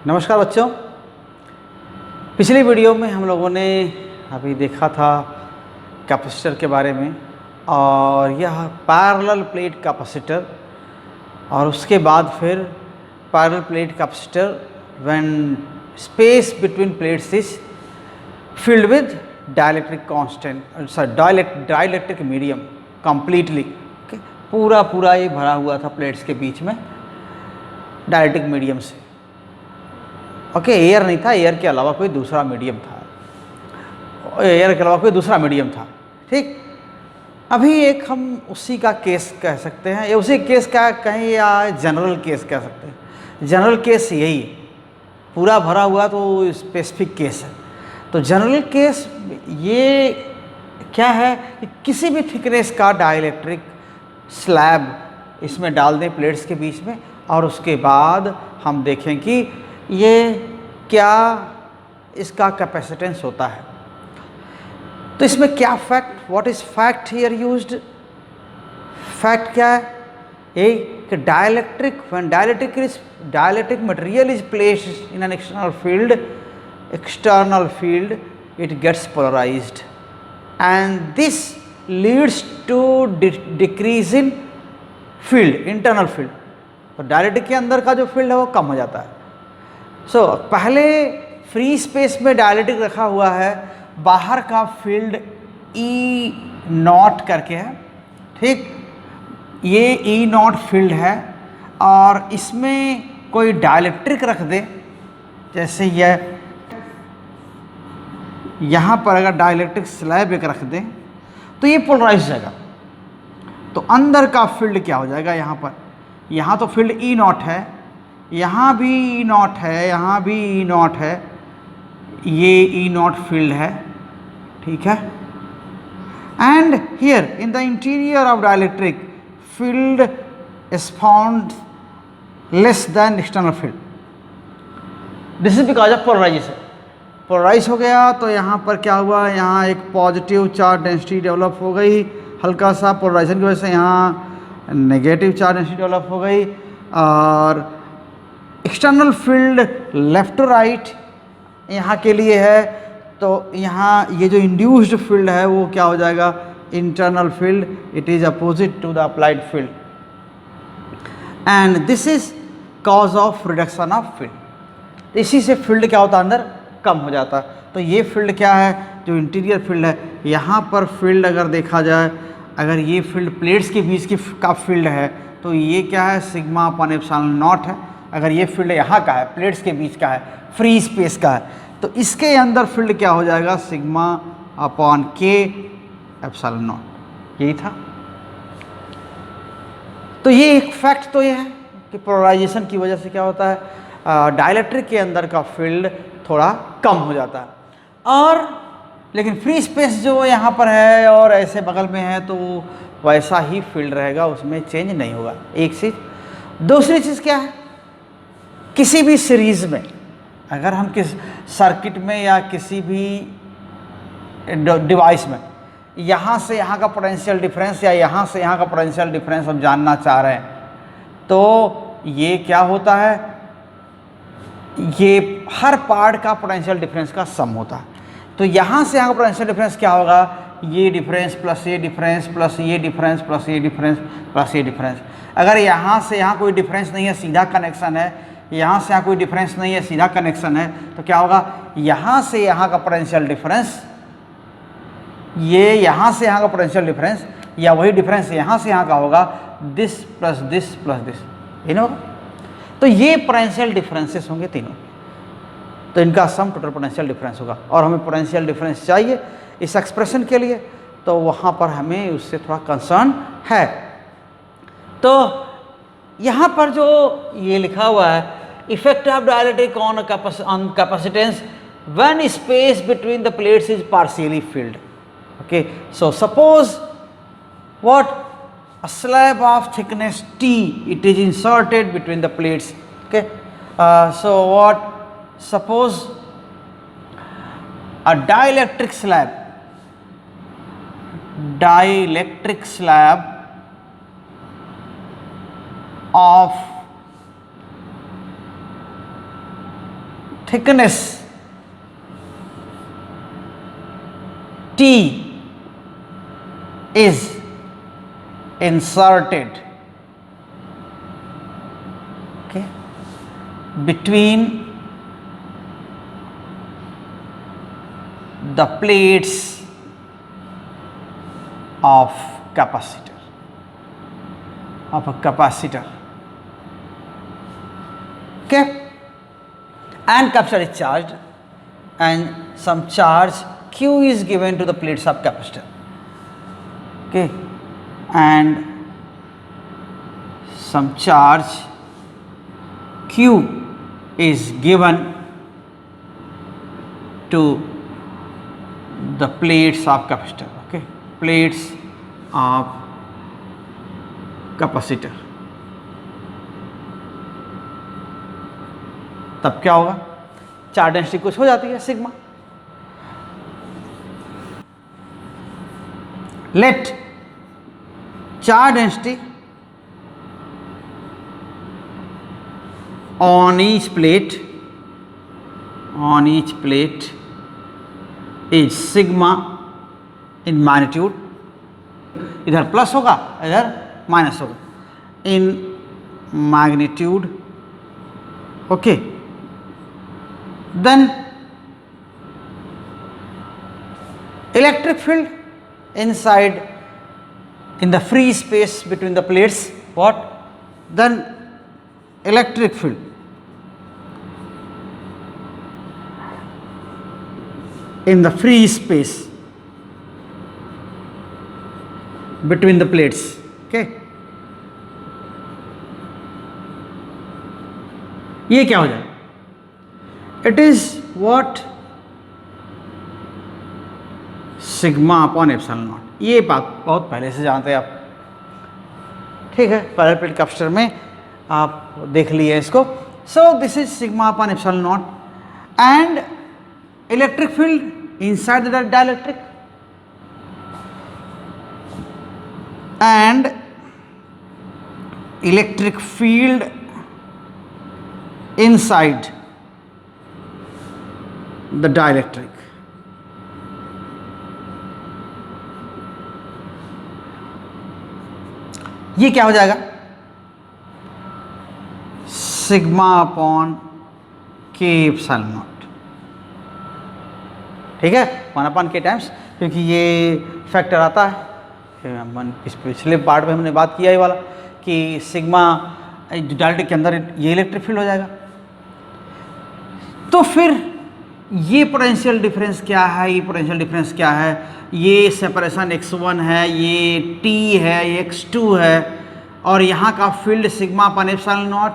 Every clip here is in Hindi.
नमस्कार बच्चों, पिछली वीडियो में हम लोगों ने अभी देखा था कैपेसिटर के बारे में, और यह पैरेलल प्लेट कैपेसिटर, और उसके बाद फिर parallel plate capacitor when space between plates is filled with dielectric constant dielectric medium completely. पूरा ये भरा हुआ था प्लेट्स के बीच में डाइलेक्ट्रिक मीडियम से। एयर नहीं था, एयर के अलावा कोई दूसरा मीडियम था, एयर के अलावा कोई दूसरा मीडियम था। ठीक, अभी एक हम उसी का केस कह सकते हैं, या उसी केस का कहें, या जनरल केस कह सकते हैं। जनरल केस यही है, पूरा भरा हुआ तो स्पेसिफिक केस है। तो जनरल केस ये क्या है कि किसी भी थिकनेस का डाइलेक्ट्रिक स्लैब इसमें डाल दें प्लेट्स के बीच में, और उसके बाद हम देखें कि ये क्या इसका कैपेसिटेंस होता है। तो इसमें क्या fact, what is fact here used, fact क्या है, ये कि dielectric material is placed in an external field it gets polarised, and this leads to decrease in field, internal field. तो डाइलेक्ट्रिक के अंदर का जो फील्ड है वो कम हो जाता है। पहले फ्री स्पेस में डाइलेक्ट्रिक रखा हुआ है, बाहर का फील्ड ई नॉट करके है। ठीक, ये ई नॉट फील्ड है, और इसमें कोई डाइलेक्ट्रिक रख दे, जैसे यह यहाँ पर अगर डाइलेक्ट्रिक स्लैब एक रख दें तो ये पोलराइज हो जाएगा। तो अंदर का फील्ड क्या हो जाएगा, यहाँ पर, यहाँ तो फील्ड ई नॉट है, यहाँ भी ई नॉट है, यहाँ भी ई नॉट है, ये ई नॉट फील्ड है। ठीक है, and here in the interior of dielectric field is found less than external field. This is because of polarisation. Polarise हो गया तो यहाँ पर क्या हुआ, यहाँ एक पॉजिटिव चार्ज डेंसिटी डेवलप हो गई, हल्का सा पोलराइजेशन की वजह से यहाँ नेगेटिव चार्ज डेंसिटी डेवलप हो गई, और external field left to right यहाँ के लिए है, तो यहाँ ये जो इंड्यूस्ड फील्ड है वो क्या हो जाएगा, internal field, it is opposite to the applied field, and this is cause of reduction of field. इसी से फील्ड क्या होता है, अंदर कम हो जाता है। तो ये फील्ड क्या है, जो इंटीरियर फील्ड है, यहाँ पर फील्ड अगर देखा जाए, अगर ये फील्ड प्लेट्स के बीच की का फील्ड है तो ये क्या है, सिग्मा अपॉन एप्सिलॉन नॉट है। अगर ये फील्ड यहाँ का है, प्लेट्स के बीच का है, फ्री स्पेस का है, तो इसके अंदर फील्ड क्या हो जाएगा, सिग्मा अपॉन के एप्सिलॉन नॉट। यही था। तो ये एक फैक्ट तो ये है कि पोलराइजेशन की वजह से क्या होता है, डाइलेक्ट्रिक के अंदर का फील्ड थोड़ा कम हो जाता है। और लेकिन फ्री स्पेस जो यहाँ पर है और ऐसे बगल में है, तो वैसा ही फील्ड रहेगा, उसमें चेंज नहीं होगा। एक चीज़। दूसरी चीज़ क्या है, किसी भी सीरीज़ में अगर हम किस सर्किट में या किसी भी डिवाइस में यहाँ से यहाँ का पोटेंशियल डिफरेंस या यहाँ से यहाँ का पोटेंशियल डिफरेंस हम जानना चाह रहे हैं, तो ये क्या होता है, ये हर पार्ट का पोटेंशियल डिफरेंस का सम होता है। तो यहाँ से यहाँ का पोटेंशियल डिफरेंस क्या होगा, ये डिफरेंस प्लस ये डिफरेंस प्लस ये डिफरेंस प्लस ये डिफरेंस प्लस ये डिफरेंस। अगर यहाँ से यहाँ कोई डिफरेंस नहीं है, सीधा कनेक्शन है, यहाँ से यहाँ कोई डिफरेंस नहीं है, सीधा कनेक्शन है, तो क्या होगा, यहाँ से यहाँ का पोटेंशियल डिफरेंस, ये यहाँ से यहाँ का पोटेंशियल डिफरेंस या वही डिफरेंस यहाँ से यहाँ का होगा, this plus this plus this, ये ना होगा। तो ये पोटेंशियल डिफरेंसेस होंगे तीनों, तो इनका सम टोटल पोटेंशियल डिफरेंस होगा। और हमें पोटेंशियल डिफरेंस चाहिए इस एक्सप्रेशन के लिए, तो वहाँ पर हमें उससे थोड़ा कंसर्न है। तो यहाँ पर जो ये लिखा हुआ है, effect of dielectric on capacitance when space between the plates is partially field. Okay, so suppose what, a slab of thickness T, it is inserted between the plates. Okay, so what, suppose a dielectric slab dielectric slab of thickness T is inserted, okay, between the plates of capacitor, of a capacitor, okay, and capacitor is charged and some charge Q is given to the plates of capacitor, okay, and some charge Q is given to the plates of capacitor, okay, plates of capacitor. तब क्या होगा, चार्ज डेंसिटी कुछ हो जाती है sigma. Let charge density on each plate is sigma in magnitude, इधर प्लस होगा इधर माइनस होगा, in magnitude, okay. Then electric field inside in the free space between the plates, what? Then electric field in the free space between the plates, okay. ये क्या हो जाएगा? It is what? Sigma upon epsilon not. ये बात बहुत पहले से जानते हैं आप, ठीक है, पैरेलल प्लेट कैपेसिटर में आप देख लिए इसको. So this is sigma upon epsilon not and electric field inside the dielectric and electric field inside the dielectric. ये क्या हो जाएगा? सिग्मा अपॉन के एप्सिलॉन नॉट, ठीक है, 1 के टाइम्स, क्योंकि ये फैक्टर आता है. इस पिछले पार्ट में हमने बात किया ये वाला कि सिग्मा डायलेक्ट्रिक के अंदर ये इलेक्ट्रिक फील्ड हो जाएगा. तो फिर ये पोटेंशियल डिफरेंस क्या है, ये पोटेंशियल डिफरेंस क्या है, ये सेपरेशन x1 है, ये t है, ये x2 है, और यहाँ का field sigma upon epsilon not,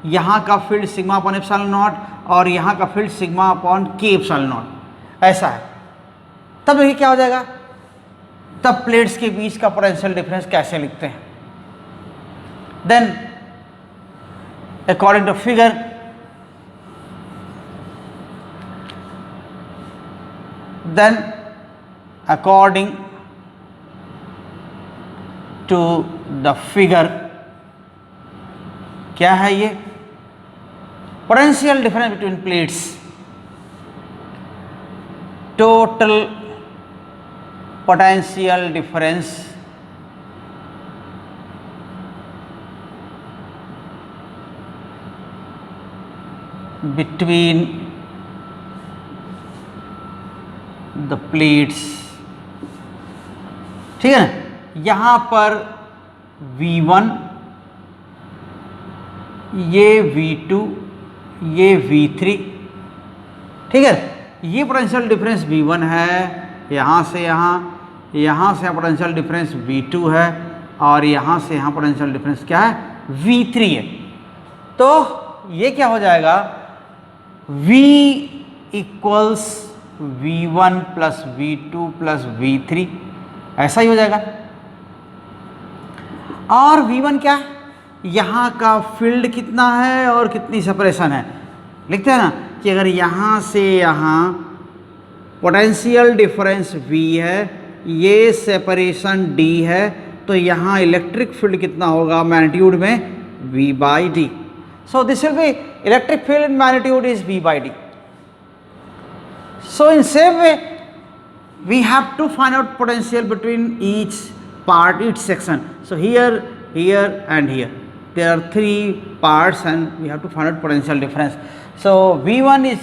यहाँ का field sigma upon epsilon not, और यहाँ का फील्ड सिग्मा अपॉन के एप्सिलॉन नॉट, ऐसा है. तब ये क्या हो जाएगा? तब प्लेट्स के बीच का पोटेंशियल डिफरेंस कैसे लिखते हैं? Then according to figure, then according to the figure, क्या है ये? Potential difference between plates, total potential difference between the plates, ठीक है ना. यहाँ पर V1, ये V2, ये V3, ठीक है. ये पोटेंशियल डिफरेंस V1 है, यहाँ से यहाँ, यहाँ से पोटेंशियल डिफरेंस V2 है, और यहाँ से यहाँ पोटेंशियल डिफरेंस क्या है? V3 है. तो ये क्या हो जाएगा? V equals V1 plus V2 plus V3, ऐसा ही हो जाएगा. और V1 क्या है? यहाँ का फील्ड कितना है और कितनी सेपरेशन है. लिखते हैं ना कि अगर यहाँ से यहाँ पोटेंशियल डिफरेंस V है ये सेपरेशन d है, तो यहाँ इलेक्ट्रिक फील्ड कितना होगा मैग्नीट्यूड में v by D. So this will be electric field in magnitude is v by D. So in same way we have to find out potential between each part, each section. So here, here and here there are three parts and we have to find out potential difference. So V1 is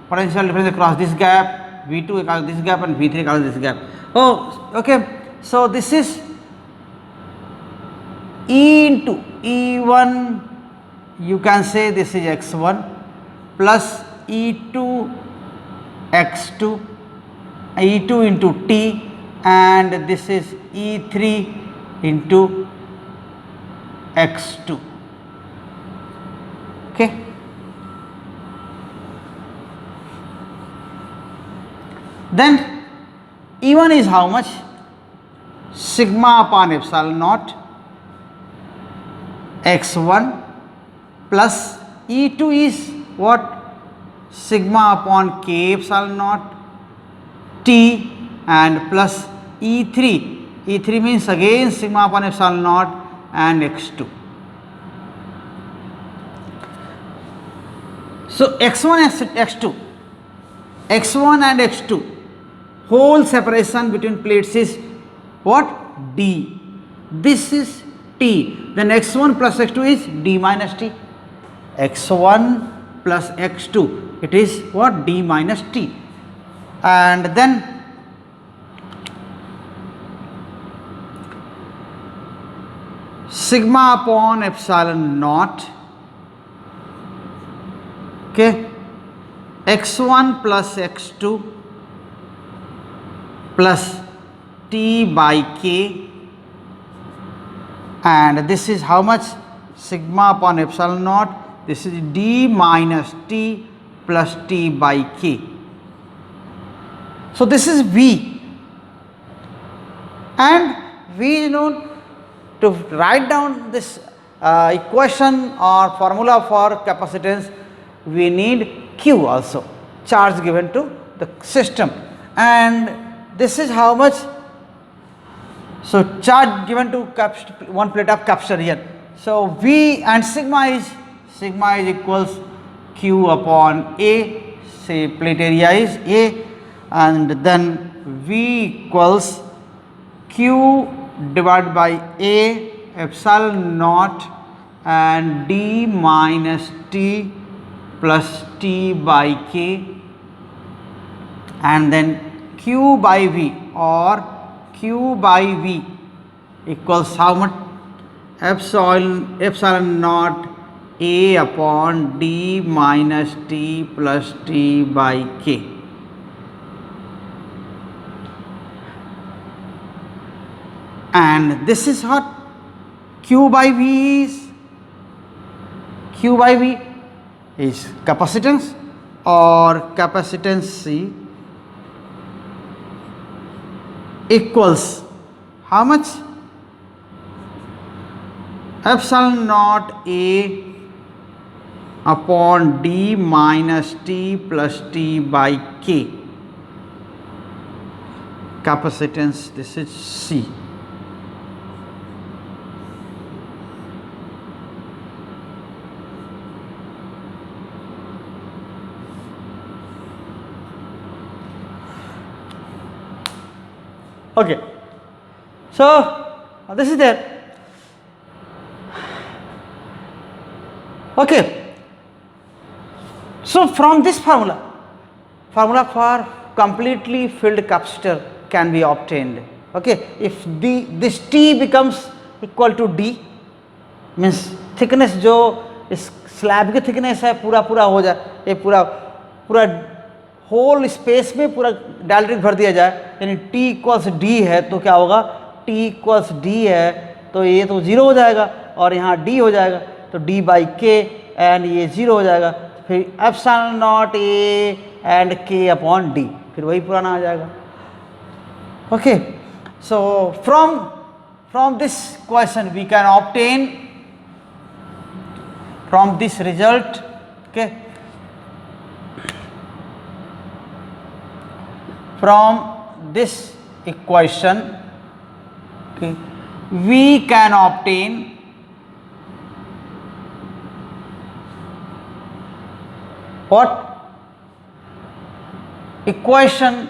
potential difference across this gap, V2 across this gap and V3 across this gap. Oh, okay. So this is E into E1, you can say this is x1 plus E2 x2, E2 into t, and this is E3 into x2. Okay. Then E1 is how much? Sigma upon epsilon naught x1 plus E2 is what? Sigma upon k epsilon naught t and plus E3. E3 means again sigma upon epsilon naught and x2. So x1 and x2, x1 and x2 whole separation between plates is what? d. This is t. Then x1 plus x2 is d minus t. x1 plus x2, it is what? d minus t. And then sigma upon epsilon naught, okay, x1 plus x2 plus t by k, and this is how much? Sigma upon epsilon naught, this is d minus t plus t by k. So this is V, and V is known. To write down this equation or formula for capacitance, we need Q also, charge given to the system, and this is how much? So charge given to one plate of capacitor here. So V and sigma is equals Q upon A, say plate area is A, and then V equals Q divided by A epsilon naught and d minus t plus t by k, and then Q by V or Q by V equals how much? Epsilon naught A upon d minus t plus t by k. And this is what Q by V is. Q by V is capacitance or capacitance C equals how much? Epsilon naught A upon d minus t plus t by k. Capacitance, this is C. Okay, so this is there. Okay, so from this formula for completely filled capacitor can be obtained. Okay, if this T becomes equal to D, means thickness जो इस स्लैब की थिकनेस है पूरा हो जाए, ये पूरा होल स्पेस में पूरा डायलेक्ट्रिक भर दिया जाए, यानी T इक्वल्स D है तो क्या होगा? T इक्वल्स D है तो ये तो 0 हो जाएगा और यहाँ D हो जाएगा तो D बाई K एंड ये 0 हो जाएगा, फिर epsilon naught A and K upon D, फिर वही पुराना आ जाएगा. Okay, so from this question we can obtain from this result. Okay, from this equation, okay, we can obtain what equation,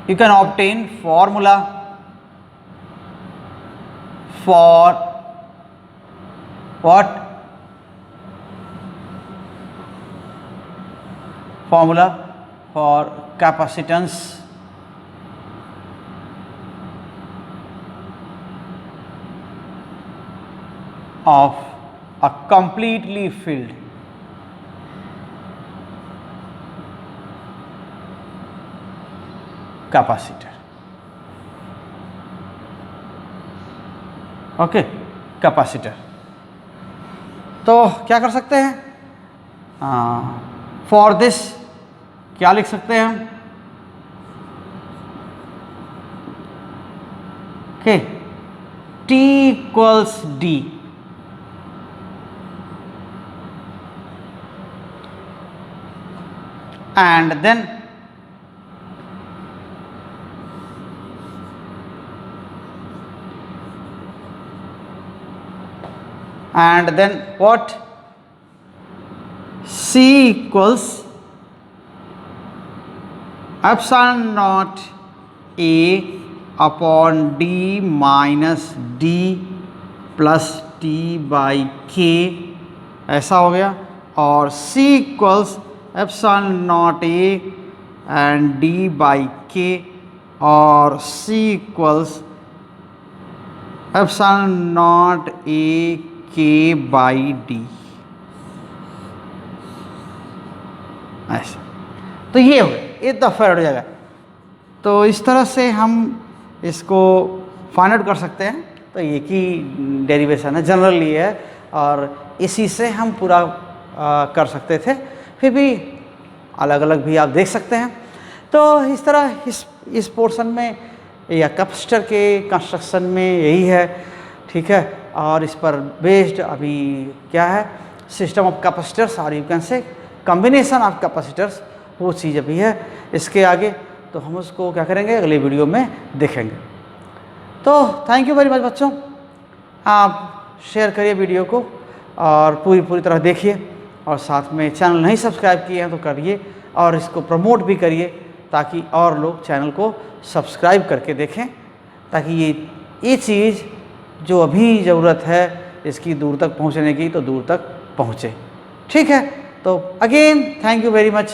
you can obtain formula for what? Formula for capacitance of a completely filled capacitor. Okay, capacitor. तो क्या कर सकते हैं? फॉर दिस क्या लिख सकते हैं हम? Okay, T equals D, and then what? C equals epsilon naught A upon D minus D plus T by K, ऐसा हो गया। और C equals epsilon naught A and D by K, और C equals epsilon naught A K by D, ऐसा। तो ये हो गया, ये दफ़ा हो जाएगा। तो इस तरह से हम इसको फाइंड आउट कर सकते हैं। तो ये की डेरिवेशन है, जनरली है, और इसी से हम पूरा कर सकते थे। फिर भी अलग अलग भी आप देख सकते हैं। तो इस तरह इस पोर्शन में या कैपेसिटर के कंस्ट्रक्शन में यही है, ठीक है। और इस पर बेस्ड अभी क्या है, सिस्टम ऑफ कैपेसिटर्स और you can say combination of capacitors, वो चीज़ अभी है। इसके आगे तो हम उसको क्या करेंगे, अगले वीडियो में देखेंगे। तो थैंक यू वेरी मच बच्चों, आप शेयर करिए वीडियो को और पूरी तरह देखिए, और साथ में चैनल नहीं सब्सक्राइब किए हैं तो करिए, और इसको प्रमोट भी करिए ताकि और लोग चैनल को सब्सक्राइब करके देखें, ताकि ये चीज़ जो अभी ज़रूरत है इसकी दूर तक पहुंचने की, तो दूर तक पहुंचे। ठीक है, तो again thank you very much.